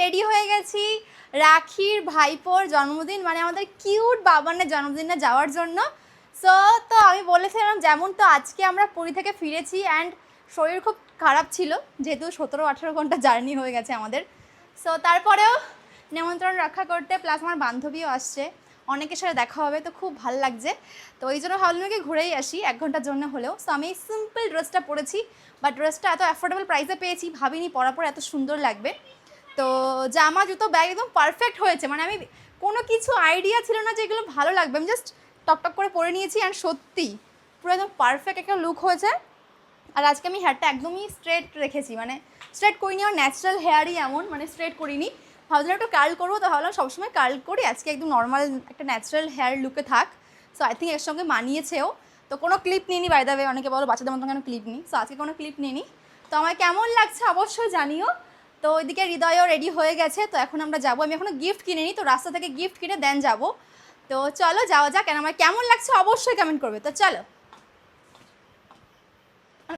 Ready হয়ে গেছি রাখির ভাইপোর জন্মদিন মানে আমাদের কিউট বাবানের জন্মদিনে যাওয়ার জন্য। তো আমি বলেছিলাম যেমন, তো আজকে আমরা পুরী থেকে ফিরেছি অ্যান্ড শরীর খুব খারাপ ছিল যেহেতু 17-18 ঘন্টা জার্নি হয়ে গেছে আমাদের। তারপরেও নিমন্ত্রণ রক্ষা করতে, প্লাস আমার বান্ধবীও আসছে, অনেকের সাথে দেখা হবে, তো খুব ভালো লাগছে। তো ওই জন্য ভাবলাম কি ঘুরেই আসি 1 ঘন্টার জন্য হলেও। আমি এই সিম্পল ড্রেসটা পরেছি, বাট ড্রেসটা এত অ্যাফোর্ডেবল প্রাইসে পেয়েছি, ভাবিনি পরার পর এত সুন্দর লাগবে। তো জামা জুতো ব্যাগ একদম পারফেক্ট হয়েছে, মানে আমি কোনো কিছু আইডিয়া ছিল না যে এগুলো ভালো লাগবে, আমি জাস্ট টকটক করে পরে নিয়েছি অ্যান্ড সত্যি পুরো একদম পারফেক্ট একটা লুক হয়েছে। আর আজকে আমি হেয়ারটা একদমই স্ট্রেট রেখেছি, মানে স্ট্রেট করিনি, আমার ন্যাচারাল হেয়ারই এমন, মানে স্ট্রেট করিনি। ভাবছিলাম একটু কার্ল করবো, তো ভাবলাম সবসময় কার্ল করি, আজকে একদম নর্মাল একটা ন্যাচারাল হেয়ার লুকে থাক। আই থিঙ্ক এর সঙ্গে মানিয়েছেও। তো কোনো ক্লিপ নিইনি, বাই দ্য ওয়ে, অনেকে বলো বাচ্চাদের মতো কেন ক্লিপ নিই, আজকে কোনো ক্লিপ নিইনি। তো আমার কেমন লাগছে অবশ্যই জানিও। তো ওইদিকে হৃদয়ও রেডি হয়ে গেছে, তো এখন আমরা যাবো। আমি এখনও গিফট কিনিনি, তো রাস্তা থেকে গিফট কিনে দেন যাবো। তো চলো যাওয়া যাক, কেন আমার কেমন লাগছে অবশ্যই কমেন্ট করবে। তো চলো।